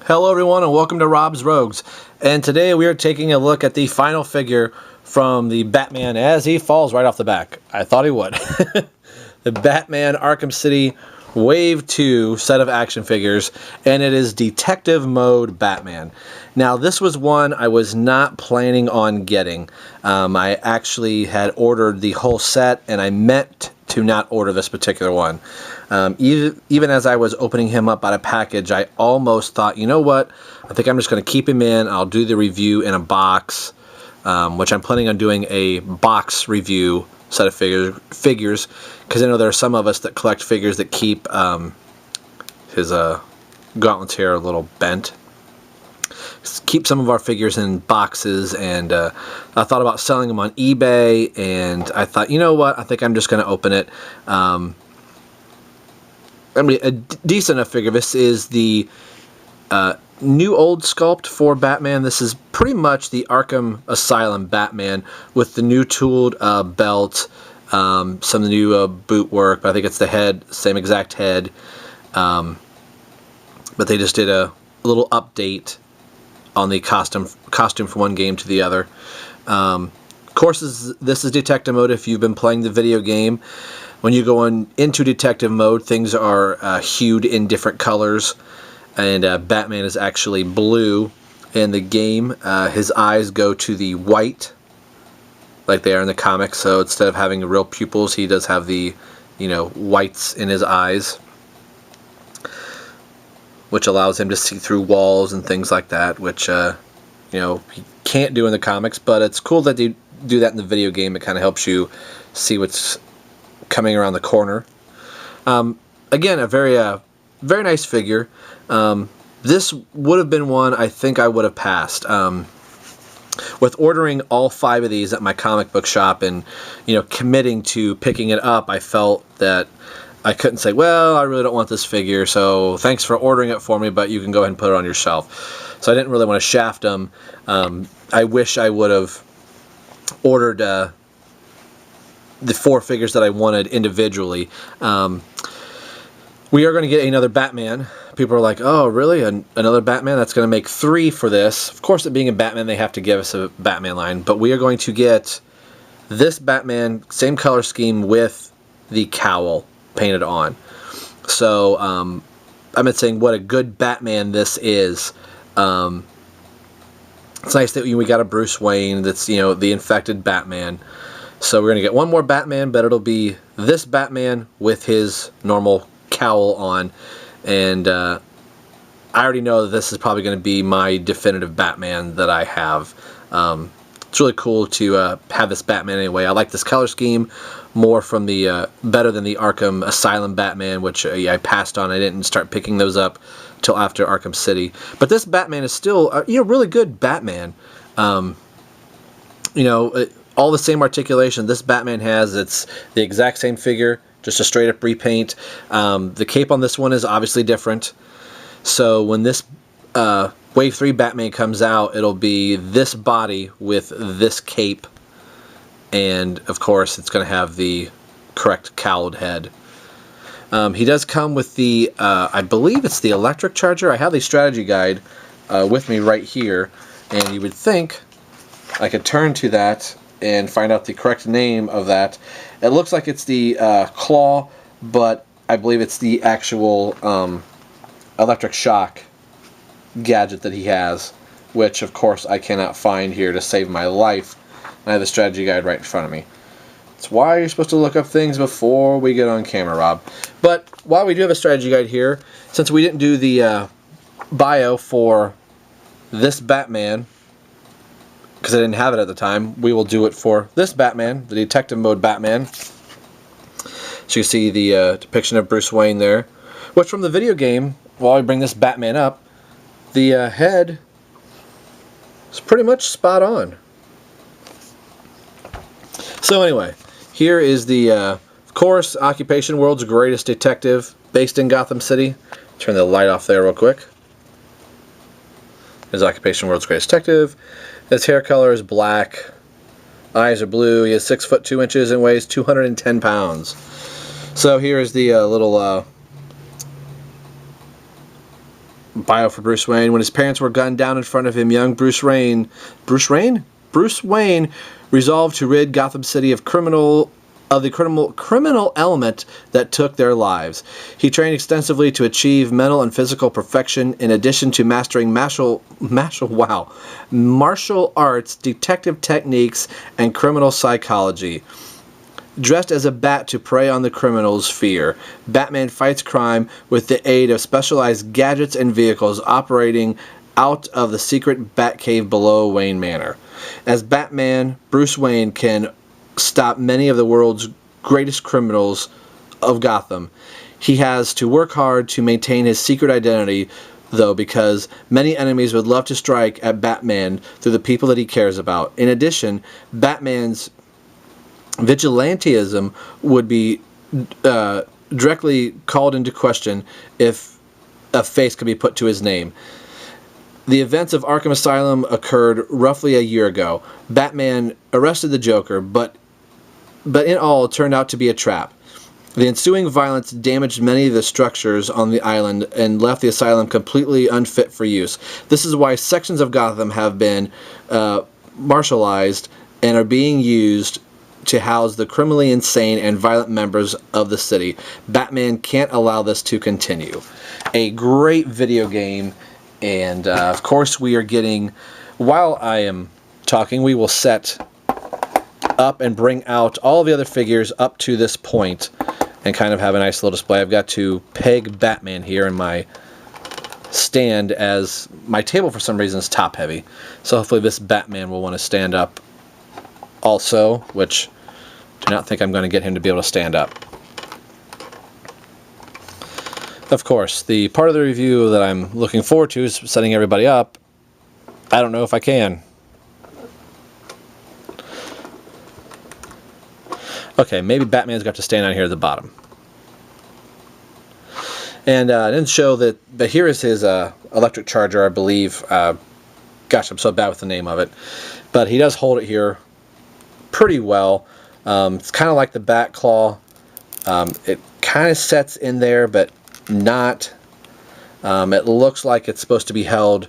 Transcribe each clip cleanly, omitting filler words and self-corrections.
Hello everyone and welcome to Rob's Rogues, and today we are taking a look at the final figure from the Batman as he falls right off the back. I thought he would. The Batman Arkham City Wave 2 set of action figures, and it is Detective Mode Batman. Now this was one I was not planning on getting. I actually had ordered the whole set and I meant to not order this particular one. Even as I was opening him up out of package, I almost thought, you know what, I think I'm just going to keep him in. I'll do the review in a box, which I'm planning on doing a box review set of figures, because I know there are some of us that collect figures that keep his gauntlets here a little bent. Keep some of our figures in boxes, and I thought about selling them on eBay, and I thought, you know what, I think I'm just going to open it. I mean, a decent enough figure. This is the new old sculpt for Batman. This is pretty much the Arkham Asylum Batman with the new tooled belt, some new boot work, but I think it's the head, same exact head. But they just did a little update on the costume from one game to the other. Of course, this is Detective Mode. If you've been playing the video game, when you go into Detective Mode, things are hued in different colors, and Batman is actually blue in the game. His eyes go to the white, like they are in the comics. So instead of having real pupils, he does have the, whites in his eyes, which allows him to see through walls and things like that, which he can't do in the comics. But it's cool that they do that in the video game. It kind of helps you see what's coming around the corner. Again, a very nice figure. This would have been one I think I would have passed. With ordering all 5 of these at my comic book shop and committing to picking it up, I felt that I couldn't say, well, I really don't want this figure, so thanks for ordering it for me, but you can go ahead and put it on your shelf. So I didn't really want to shaft them. I wish I would have ordered the 4 figures that I wanted individually. We are going to get another Batman. People are like, oh, really? Another Batman? That's going to make 3 for this. Of course, it being a Batman, they have to give us a Batman line. But we are going to get this Batman, same color scheme with the cowl painted on. So, I've been saying what a good Batman this is. It's nice that we got a Bruce Wayne that's, the infected Batman. So we're going to get one more Batman, but it'll be this Batman with his normal cowl on. And I already know that this is probably going to be my definitive Batman that I have. It's really cool to have this Batman anyway. I like this color scheme more from the better than the Arkham Asylum Batman, which I passed on. I didn't start picking those up till after Arkham City. But this Batman is still really good Batman. All the same articulation this Batman has. It's the exact same figure, just a straight up repaint. The cape on this one is obviously different. So when this Wave 3 Batman comes out, it'll be this body with this cape. And of course it's going to have the correct cowled head. He does come with the, I believe it's the electric charger. I have the strategy guide with me right here. And you would think I could turn to that and find out the correct name of that. It looks like it's the claw, but I believe it's the actual electric shock gadget that he has, which of course I cannot find here to save my life. I have the strategy guide right in front of me. It's why you're supposed to look up things before we get on camera, Rob. But while we do have a strategy guide here, since we didn't do the bio for this Batman, because I didn't have it at the time, we will do it for this Batman, the Detective Mode Batman. So you see the depiction of Bruce Wayne there. Which from the video game, while I bring this Batman up, the head is pretty much spot on. So anyway, here is the, of course, Occupation World's Greatest Detective, based in Gotham City. Turn the light off there real quick. There's Occupation World's Greatest Detective. His hair color is black. Eyes are blue. He is 6 foot 2 inches and weighs 210 pounds. So here is the little bio for Bruce Wayne. When his parents were gunned down in front of him, young Bruce Wayne resolved to rid Gotham City of the criminal element that took their lives. He trained extensively to achieve mental and physical perfection, in addition to mastering martial arts, detective techniques, and criminal psychology. Dressed as a bat to prey on the criminals' fear, Batman fights crime with the aid of specialized gadgets and vehicles operating out of the secret Batcave below Wayne Manor. As Batman, Bruce Wayne can stop many of the world's greatest criminals of Gotham. He has to work hard to maintain his secret identity, though, because many enemies would love to strike at Batman through the people that he cares about. In addition, Batman's vigilantism would be directly called into question if a face could be put to his name. The events of Arkham Asylum occurred roughly a year ago. Batman arrested the Joker, but in all it turned out to be a trap. The ensuing violence damaged many of the structures on the island and left the asylum completely unfit for use. This is why sections of Gotham have been martialized and are being used to house the criminally insane and violent members of the city. Batman can't allow this to continue. A great video game, and of course we are getting, while I am talking, we will set up and bring out all the other figures up to this point and kind of have a nice little display. I've got to peg Batman here in my stand, as my table for some reason is top heavy, so hopefully this Batman will want to stand up also, which I do not think I'm going to get him to be able to stand up. Of course, the part of the review that I'm looking forward to is setting everybody up. I don't know if I can. Okay, maybe Batman's got to stand on here at the bottom. And I didn't show that, but here is his electric charger, I believe. Gosh, I'm so bad with the name of it. But he does hold it here pretty well. It's kind of like the Bat Claw. It kind of sets in there, but not. It looks like it's supposed to be held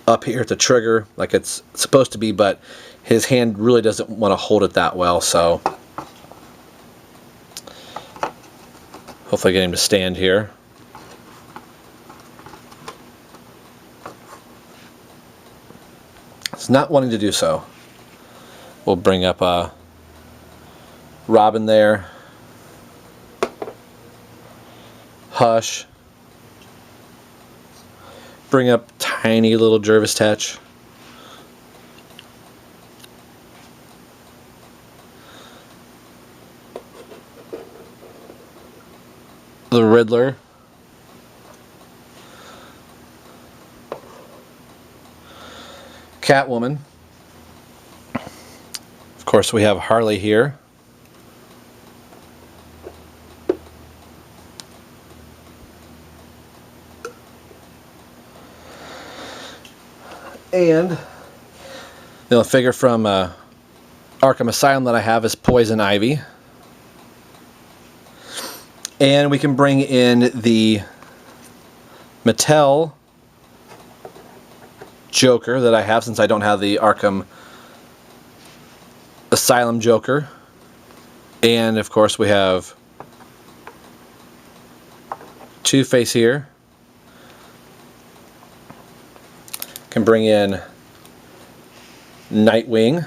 up here at the trigger, like it's supposed to be, but his hand really doesn't want to hold it that well, so hopefully get him to stand here. It's not wanting to do so. We'll bring up Robin there. Hush. Bring up tiny little Jervis Tetch. The Riddler. Catwoman. Of course, we have Harley here. And the only figure from Arkham Asylum that I have is Poison Ivy. And we can bring in the Mattel Joker that I have, since I don't have the Arkham Asylum Joker. And of course we have Two-Face here. Can bring in Nightwing.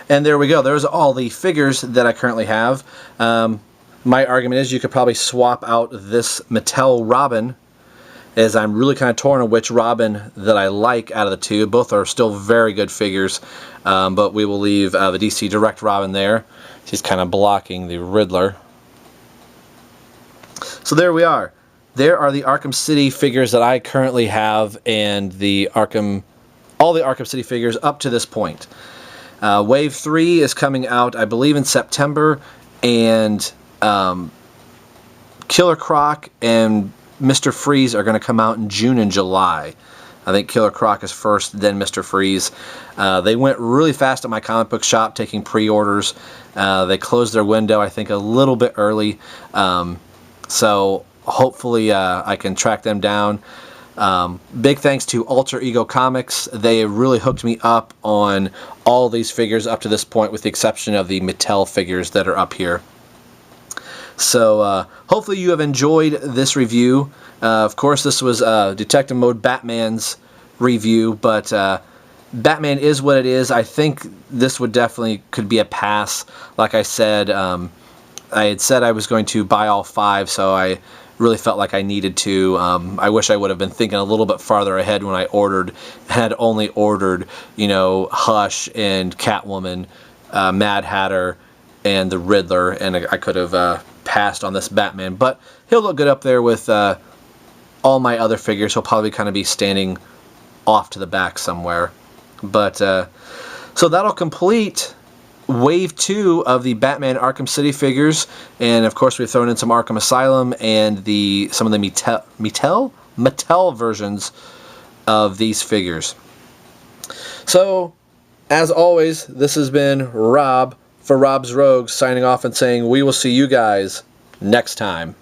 And there we go. There's all the figures that I currently have. My argument is you could probably swap out this Mattel Robin, as I'm really kind of torn on which Robin that I like out of the two. Both are still very good figures, but we will leave the DC Direct Robin there. She's kind of blocking the Riddler. So there we are. There are the Arkham City figures that I currently have, and all the Arkham City figures up to this point. Wave 3 is coming out, I believe, in September, and Killer Croc and Mr. Freeze are going to come out in June and July. I think Killer Croc is first, then Mr. Freeze. They went really fast at my comic book shop taking pre-orders. They closed their window, I think, a little bit early. So hopefully I can track them down. Big thanks to Alter Ego Comics. They really hooked me up on all these figures up to this point, with the exception of the Mattel figures that are up here. So hopefully you have enjoyed this review. Of course, this was Detective Mode Batman's review, but Batman is what it is. I think this would definitely could be a pass. Like I said, I had said I was going to buy all 5, so I really felt like I needed to. I wish I would have been thinking a little bit farther ahead when I had only ordered, you know, Hush and Catwoman, Mad Hatter, and the Riddler, and I could have passed on this Batman. But he'll look good up there with all my other figures. He'll probably kind of be standing off to the back somewhere. But so that'll complete Wave 2 of the Batman Arkham City figures, and of course we've thrown in some Arkham Asylum and some of the Mattel versions of these figures. So, as always, this has been Rob for Rob's Rogues, signing off and saying we will see you guys next time.